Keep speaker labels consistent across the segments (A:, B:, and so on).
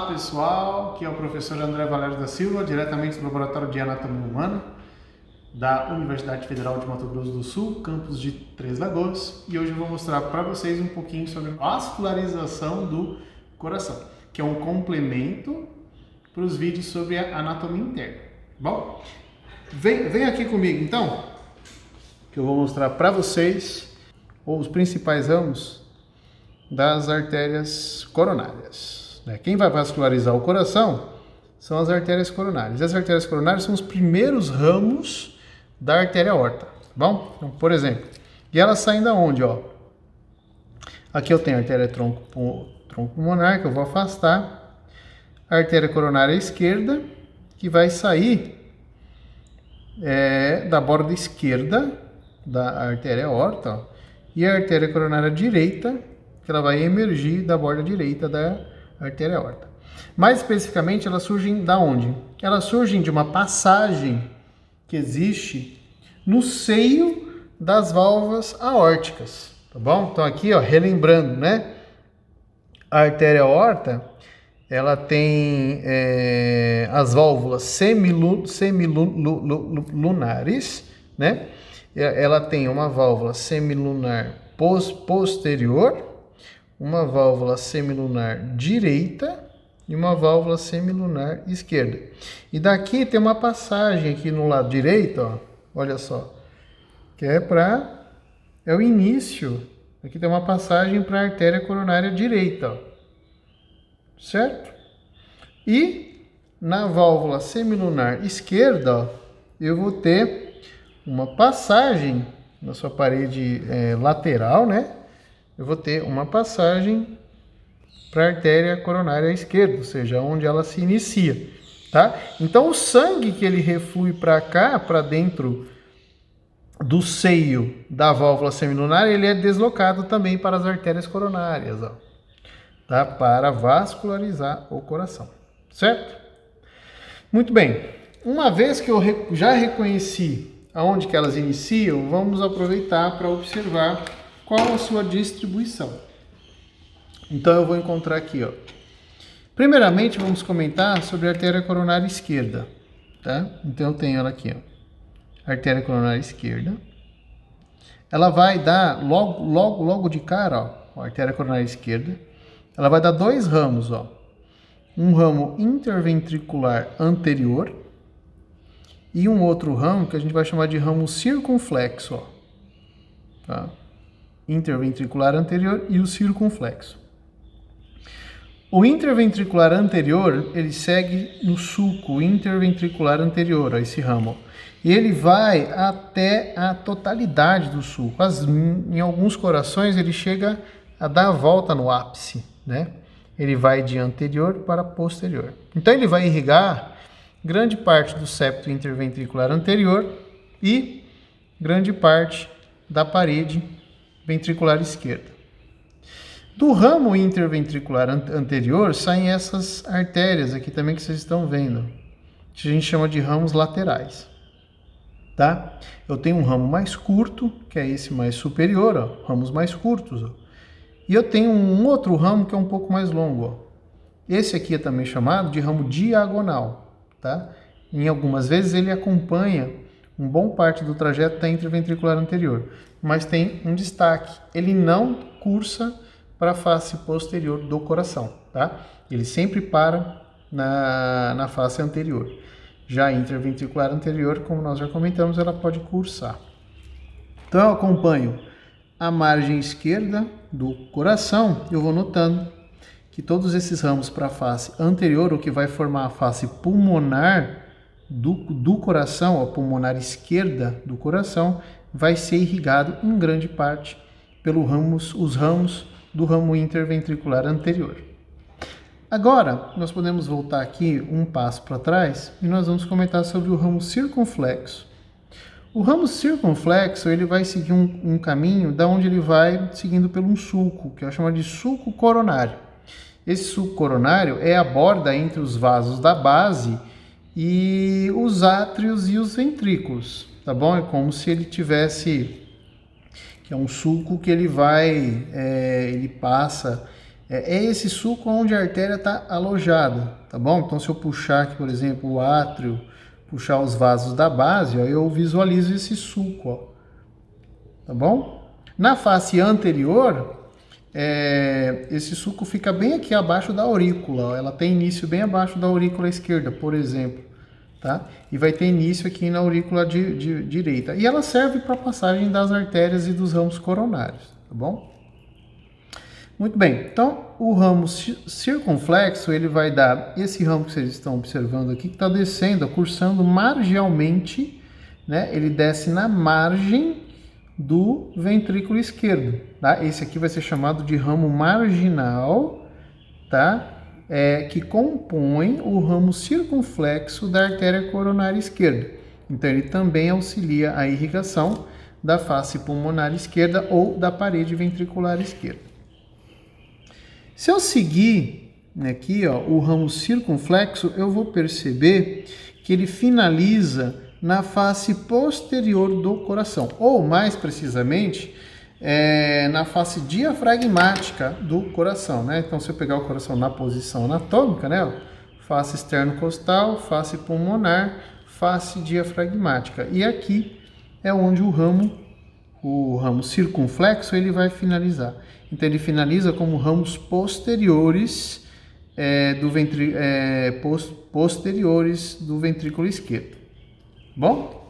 A: Olá pessoal, aqui é o professor André Valério da Silva, diretamente do Laboratório de Anatomia Humana da Universidade Federal de Mato Grosso do Sul, campus de Três Lagoas, e hoje eu vou mostrar para vocês um pouquinho sobre vascularização do coração, que é um complemento para os vídeos sobre a anatomia interna. Bom, vem aqui comigo então, que eu vou mostrar para vocês os principais ramos das artérias coronárias. Quem vai vascularizar o coração são as artérias coronárias. As artérias coronárias são os primeiros ramos da artéria aorta, tá bom? Então, por exemplo, e elas saem da onde, ó? Aqui eu tenho a artéria tronco pulmonar, que eu vou afastar. A artéria coronária esquerda, que vai sair da borda esquerda da artéria aorta, ó. E a artéria coronária direita, que ela vai emergir da borda direita da artéria aorta. Mais especificamente, elas surgem da onde? Elas surgem de uma passagem que existe no seio das válvulas aórticas, tá bom? Então aqui, ó, relembrando, né? A artéria aorta, ela tem as válvulas semilunares, né? Ela tem uma válvula semilunar posterior, uma válvula semilunar direita e uma válvula semilunar esquerda. E daqui tem uma passagem aqui no lado direito, ó, olha só, que é o início. Aqui tem uma passagem para a artéria coronária direita, ó, certo? E na válvula semilunar esquerda, ó, eu vou ter uma passagem na sua parede lateral, né? Eu vou ter uma passagem para a artéria coronária esquerda, ou seja, onde ela se inicia, tá? Então, o sangue que ele reflui para cá, para dentro do seio da válvula semilunar, ele é deslocado também para as artérias coronárias, ó, tá? Para vascularizar o coração, certo? Muito bem. Uma vez que eu já reconheci aonde que elas iniciam, vamos aproveitar para observar qual a sua distribuição. Então eu vou encontrar aqui, ó. Primeiramente vamos comentar sobre a artéria coronária esquerda, tá? Então eu tenho ela aqui, ó. Artéria coronária esquerda. Ela vai dar logo de cara, ó, a artéria coronária esquerda. Ela vai dar dois ramos, ó. Um ramo interventricular anterior e um outro ramo que a gente vai chamar de ramo circunflexo, ó. Tá? Interventricular anterior e o circunflexo. O interventricular anterior, ele segue no sulco interventricular anterior, ó, esse ramo. E ele vai até a totalidade do sulco. Em alguns corações, ele chega a dar a volta no ápice, né? Ele vai de anterior para posterior. Então, ele vai irrigar grande parte do septo interventricular anterior e grande parte da parede ventricular esquerda. Do ramo interventricular anterior saem essas artérias aqui também que vocês estão vendo, que a gente chama de ramos laterais, tá? Eu tenho um ramo mais curto, que é esse mais superior, ó, ramos mais curtos, ó. E eu tenho um outro ramo que é um pouco mais longo, ó. Esse aqui é também chamado de ramo diagonal, tá? Em algumas vezes ele acompanha uma boa parte do trajeto da interventricular anterior, mas tem um destaque, ele não cursa para a face posterior do coração, tá? Ele sempre para na face anterior. Já a interventricular anterior, como nós já comentamos, ela pode cursar. Então eu acompanho a margem esquerda do coração, eu vou notando que todos esses ramos para a face anterior, o que vai formar a face pulmonar do coração, a pulmonar esquerda do coração, vai ser irrigado em grande parte os ramos do ramo interventricular anterior. Agora, nós podemos voltar aqui um passo para trás e nós vamos comentar sobre o ramo circunflexo. O ramo circunflexo, ele vai seguir um caminho da onde ele vai seguindo pelo um sulco, que é chamado de sulco coronário. Esse sulco coronário é a borda entre os vasos da base e os átrios e os ventrículos, tá bom? É como se ele tivesse, que é um sulco que ele vai, ele passa É esse sulco onde a artéria está alojada, tá bom? Então, se eu puxar aqui, por exemplo, o átrio, puxar os vasos da base, ó, eu visualizo esse sulco, ó, tá bom? Na face anterior, esse sulco fica bem aqui abaixo da aurícula, ó. Ela tem início bem abaixo da aurícula esquerda, por exemplo, tá? E vai ter início aqui na aurícula direita. E ela serve para a passagem das artérias e dos ramos coronários, tá bom? Muito bem, então o ramo circunflexo, ele vai dar esse ramo que vocês estão observando aqui, que está descendo, cursando margialmente, né? Ele desce na margem do ventrículo esquerdo, tá? Esse aqui vai ser chamado de ramo marginal, tá? Que compõe o ramo circunflexo da artéria coronária esquerda. Então ele também auxilia a irrigação da face pulmonar esquerda ou da parede ventricular esquerda. Se eu seguir aqui, ó, o ramo circunflexo, eu vou perceber que ele finaliza na face posterior do coração, ou mais precisamente, na face diafragmática do coração, né? Então, se eu pegar o coração na posição anatômica, né? Face externo-costal, face pulmonar, face diafragmática. E aqui é onde o ramo circunflexo, ele vai finalizar. Então, ele finaliza como ramos posteriores posteriores do ventrículo esquerdo. Bom?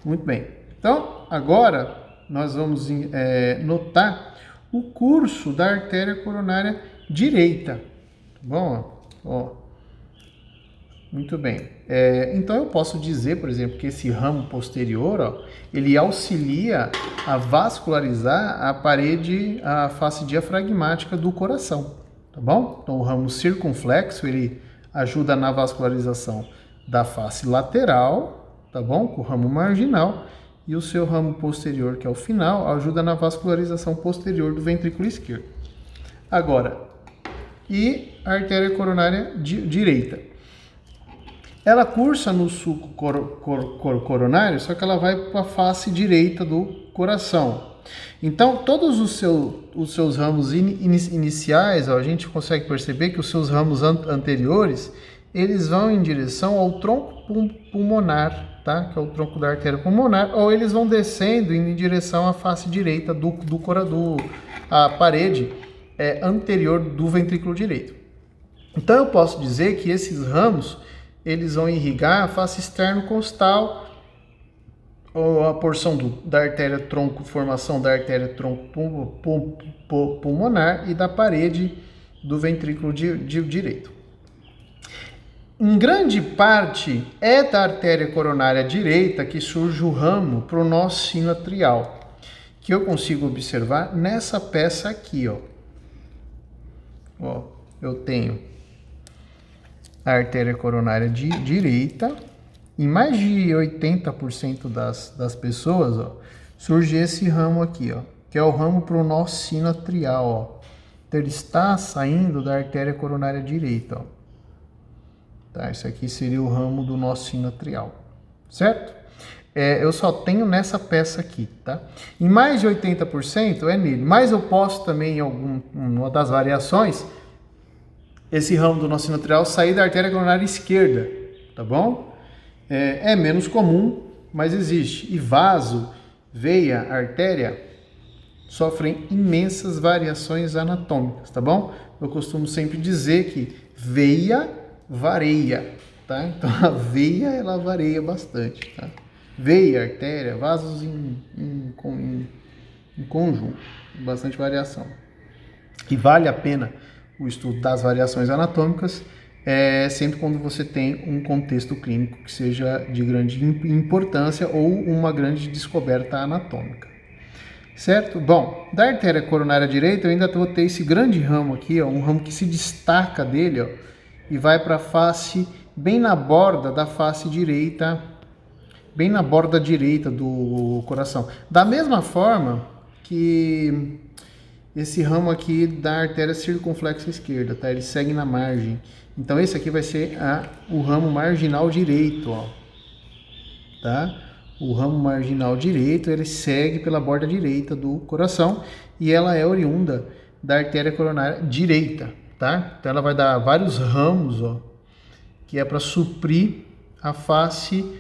A: Muito bem. Então, agora nós vamos notar o curso da artéria coronária direita. Tá bom? Ó. Muito bem. Então eu posso dizer, por exemplo, que esse ramo posterior, ó, ele auxilia a vascularizar a face diafragmática do coração, tá bom? Então o ramo circunflexo, ele ajuda na vascularização da face lateral, tá bom? Com o ramo marginal, e o seu ramo posterior, que é o final, ajuda na vascularização posterior do ventrículo esquerdo. Agora, e a artéria coronária direita? Ela cursa no sulco coronário, só que ela vai para a face direita do coração. Então, todos os seus ramos iniciais, ó, a gente consegue perceber que os seus ramos anteriores, eles vão em direção ao tronco pulmonar, tá? Que é o tronco da artéria pulmonar, ou eles vão descendo em direção à face direita a parede anterior do ventrículo direito. Então, eu posso dizer que esses ramos, eles vão irrigar a face externo-costal, ou a porção da artéria tronco, formação da artéria tronco pulmonar e da parede do ventrículo direito. Em grande parte é da artéria coronária direita que surge o ramo pro nó sinoatrial, que eu consigo observar nessa peça aqui, ó. Ó, eu tenho a artéria coronária direita, em mais de 80% das pessoas, ó, surge esse ramo aqui, ó, que é o ramo pro nó sinoatrial, ó. Então ele está saindo da artéria coronária direita, ó. Tá, isso aqui seria o ramo do nó sinoatrial, certo? Eu só tenho nessa peça aqui, tá? Em mais de 80% é nele, mas eu posso também, em uma das variações, esse ramo do nó sinoatrial sair da artéria coronária esquerda, tá bom? É menos comum, mas existe. E vaso, veia, artéria sofrem imensas variações anatômicas, tá bom? Eu costumo sempre dizer que veia vareia, tá? Então a veia, ela vareia bastante, tá? Veia, artéria, vasos em conjunto, bastante variação. E vale a pena o estudo das variações anatômicas, sempre quando você tem um contexto clínico que seja de grande importância ou uma grande descoberta anatômica. Certo? Bom, da artéria coronária direita eu ainda vou ter esse grande ramo aqui, ó, um ramo que se destaca dele, ó, e vai para a face, bem na borda da face direita, bem na borda direita do coração. Da mesma forma que esse ramo aqui da artéria circunflexa esquerda, tá? Ele segue na margem. Então esse aqui vai ser o ramo marginal direito, ó. Tá? O ramo marginal direito, ele segue pela borda direita do coração e ela é oriunda da artéria coronária direita, tá? Então ela vai dar vários ramos, ó, que é para suprir a face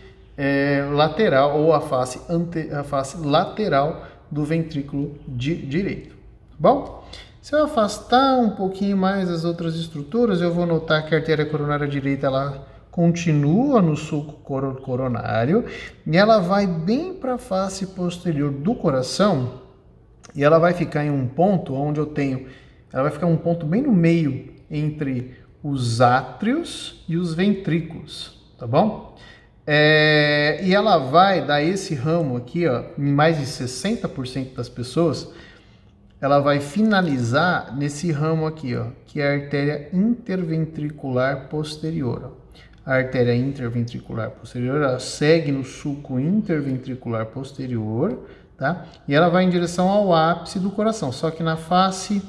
A: lateral ou a face lateral do ventrículo direito, tá bom? Se eu afastar um pouquinho mais as outras estruturas, eu vou notar que a artéria coronária direita ela continua no sulco coronário e ela vai bem para a face posterior do coração e ela vai ficar em um ponto onde ela vai ficar um ponto bem no meio entre os átrios e os ventrículos, tá bom? E ela vai dar esse ramo aqui, ó, em mais de 60% das pessoas, ela vai finalizar nesse ramo aqui, ó, que é a artéria interventricular posterior. Ó. A artéria interventricular posterior, ela segue no sulco interventricular posterior, tá? E ela vai em direção ao ápice do coração, só que na face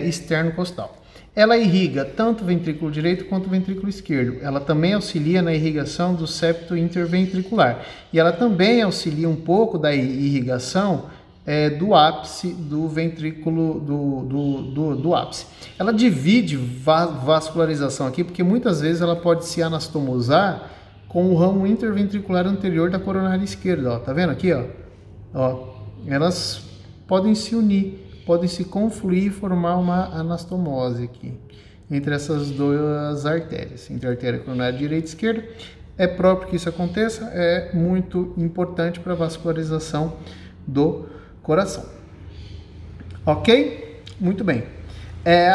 A: externo costal. Ela irriga tanto o ventrículo direito quanto o ventrículo esquerdo. Ela também auxilia na irrigação do septo interventricular. E ela também auxilia um pouco da irrigação do ápice do ventrículo do ápice. Ela divide vascularização aqui, porque muitas vezes ela pode se anastomosar com o ramo interventricular anterior da coronária esquerda. Ó. Tá vendo aqui? Ó, elas podem se unir, podem se confluir e formar uma anastomose aqui entre essas duas artérias, entre a artéria coronária direita e esquerda. É próprio que isso aconteça, é muito importante para a vascularização do coração. Ok? Muito bem.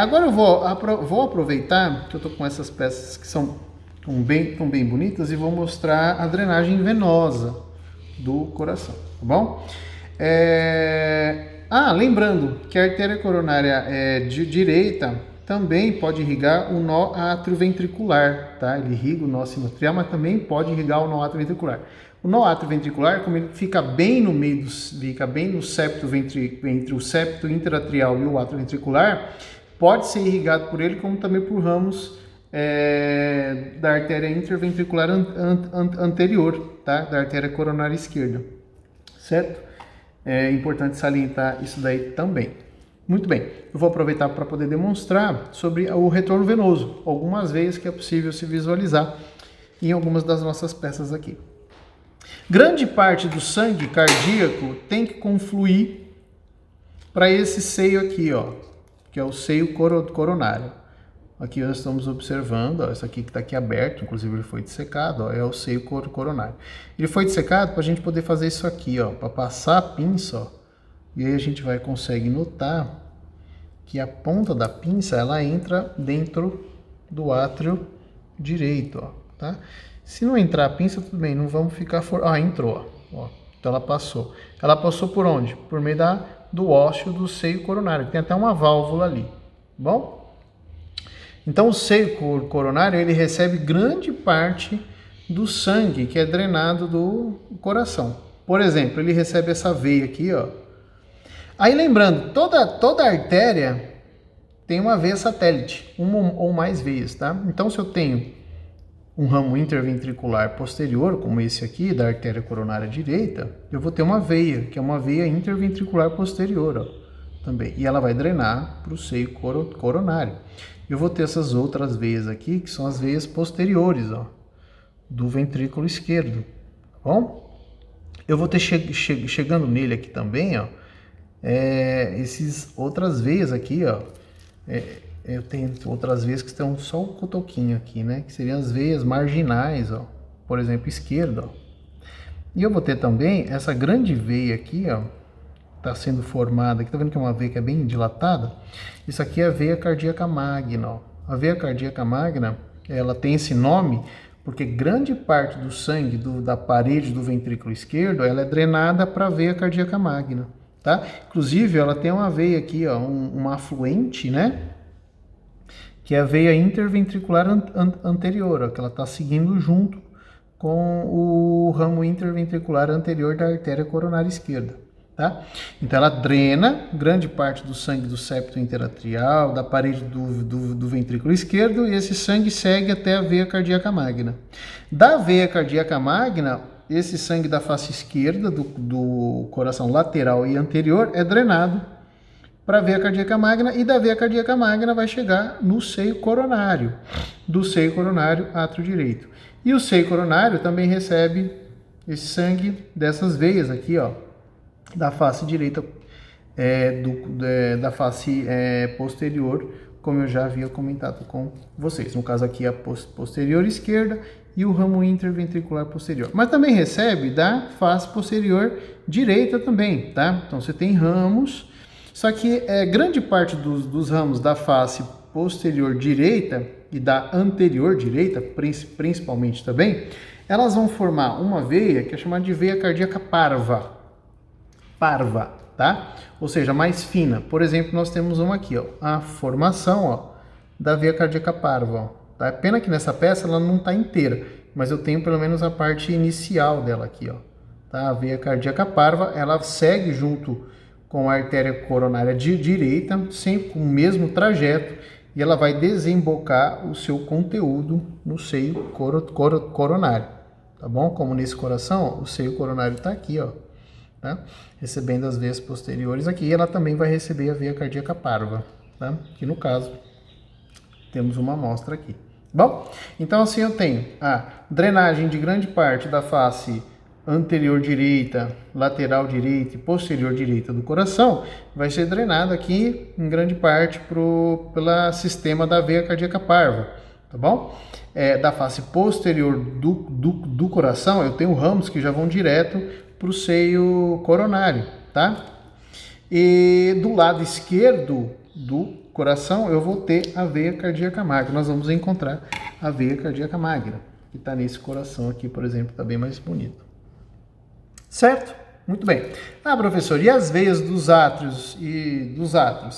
A: Agora eu vou aproveitar que eu estou com essas peças que são tão bem bonitas e vou mostrar a drenagem venosa do coração, tá bom? Lembrando que a artéria coronária direita também pode irrigar o nó atrioventricular, tá? Ele irriga o nó sinoatrial, mas também pode irrigar o nó atrioventricular. O nó atrioventricular, como ele fica bem no meio fica bem no septo entre o septo interatrial e o atrioventricular, pode ser irrigado por ele, como também por ramos da artéria interventricular anterior, tá? Da artéria coronária esquerda, certo? É importante salientar isso daí também. Muito bem, eu vou aproveitar para poder demonstrar sobre o retorno venoso, algumas veias que é possível se visualizar em algumas das nossas peças aqui. Grande parte do sangue cardíaco tem que confluir para esse seio aqui, ó, que é o seio coronário. Aqui nós estamos observando, ó, isso aqui que está aqui aberto, inclusive ele foi dissecado, ó, é o seio coronário. Ele foi dissecado para a gente poder fazer isso aqui, ó, para passar a pinça, ó, e aí a gente consegue notar que a ponta da pinça ela entra dentro do átrio direito, ó, tá? Se não entrar a pinça, tudo bem, não vamos ficar entrou, ó. Então ela passou. Ela passou por onde? Por meio do ósseo do seio coronário, tem até uma válvula ali, bom? Então o seio coronário ele recebe grande parte do sangue que é drenado do coração. Por exemplo, ele recebe essa veia aqui, ó. Aí lembrando, toda artéria tem uma veia satélite, uma ou mais veias, tá? Então se eu tenho um ramo interventricular posterior, como esse aqui, da artéria coronária direita, eu vou ter uma veia, que é uma veia interventricular posterior, ó, também. E ela vai drenar para o seio coronário. Eu vou ter essas outras veias aqui, que são as veias posteriores, ó, do ventrículo esquerdo, tá bom? Eu vou ter chegando nele aqui também, ó, essas outras veias aqui, ó, eu tenho outras veias que estão só o cotoquinho aqui, né, que seriam as veias marginais, ó, por exemplo, esquerda, ó. E eu vou ter também essa grande veia aqui, ó, está sendo formada, aqui tá vendo que é uma veia que é bem dilatada? Isso aqui é a veia cardíaca magna, ó. A veia cardíaca magna, ela tem esse nome porque grande parte do sangue da parede do ventrículo esquerdo, ela é drenada para a veia cardíaca magna, tá? Inclusive, ela tem uma veia aqui, ó, uma afluente, né? Que é a veia interventricular anterior, ó, que ela está seguindo junto com o ramo interventricular anterior da artéria coronária esquerda. Tá? Então ela drena grande parte do sangue do septo interatrial, da parede do ventrículo esquerdo, e esse sangue segue até a veia cardíaca magna. Da veia cardíaca magna, esse sangue da face esquerda, do coração lateral e anterior, é drenado para a veia cardíaca magna, e da veia cardíaca magna vai chegar no seio coronário, do seio coronário átrio direito. E o seio coronário também recebe esse sangue dessas veias aqui, ó, da face direita, da face posterior, como eu já havia comentado com vocês. No caso aqui, a posterior esquerda e o ramo interventricular posterior. Mas também recebe da face posterior direita também, tá? Então você tem ramos, só que grande parte dos ramos da face posterior direita e da anterior direita, principalmente também, elas vão formar uma veia que é chamada de veia cardíaca parva. Parva, tá? Ou seja, mais fina. Por exemplo, nós temos uma aqui, ó, a formação, ó, da veia cardíaca parva, ó. Tá? Pena que nessa peça ela não está inteira, mas eu tenho pelo menos a parte inicial dela aqui, ó. Tá? A veia cardíaca parva, ela segue junto com a artéria coronária direita, sempre com o mesmo trajeto, e ela vai desembocar o seu conteúdo no seio coronário, tá bom? Como nesse coração, ó, o seio coronário está aqui, ó, tá? Recebendo as veias posteriores aqui, e ela também vai receber a veia cardíaca parva, tá? Que no caso, temos uma amostra aqui. Bom, então assim eu tenho a drenagem de grande parte da face anterior direita, lateral direita e posterior direita do coração, vai ser drenada aqui em grande parte pelo sistema da veia cardíaca parva, tá bom? Da face posterior do coração, eu tenho ramos que já vão direto para o seio coronário, tá? E do lado esquerdo do coração, eu vou ter a veia cardíaca magna. Nós vamos encontrar a veia cardíaca magna, que está nesse coração aqui, por exemplo, está bem mais bonito. Certo? Muito bem. Ah, professor, e as veias dos átrios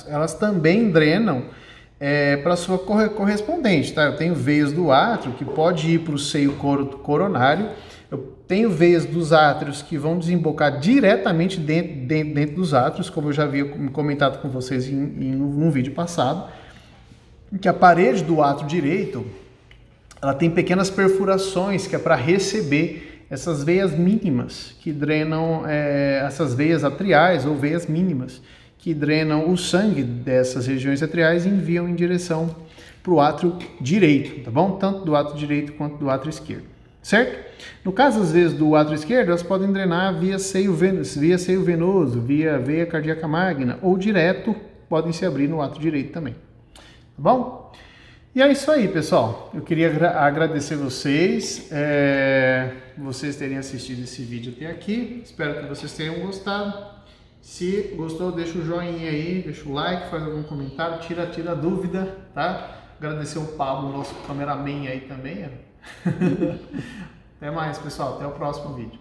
A: elas também drenam para a sua correspondente, tá? Eu tenho veias do átrio que pode ir para o seio coronário. Eu tenho veias dos átrios que vão desembocar diretamente dentro dos átrios, como eu já havia comentado com vocês num vídeo passado, que a parede do átrio direito, ela tem pequenas perfurações que é para receber essas veias mínimas que drenam, essas veias atriais ou veias mínimas que drenam o sangue dessas regiões atriais e enviam em direção para o átrio direito, tá bom? Tanto do átrio direito quanto do átrio esquerdo, certo? No caso, às vezes, do átrio esquerdo, elas podem drenar via seio venoso, via veia cardíaca magna, ou direto, podem se abrir no átrio direito também, tá bom? E é isso aí, pessoal. Eu queria agradecer vocês terem assistido esse vídeo até aqui. Espero que vocês tenham gostado. Se gostou, deixa o joinha aí, deixa o like, faz algum comentário, tira a dúvida, tá? Agradecer o Pablo, nosso cameraman aí também. Até mais, pessoal. Até o próximo vídeo.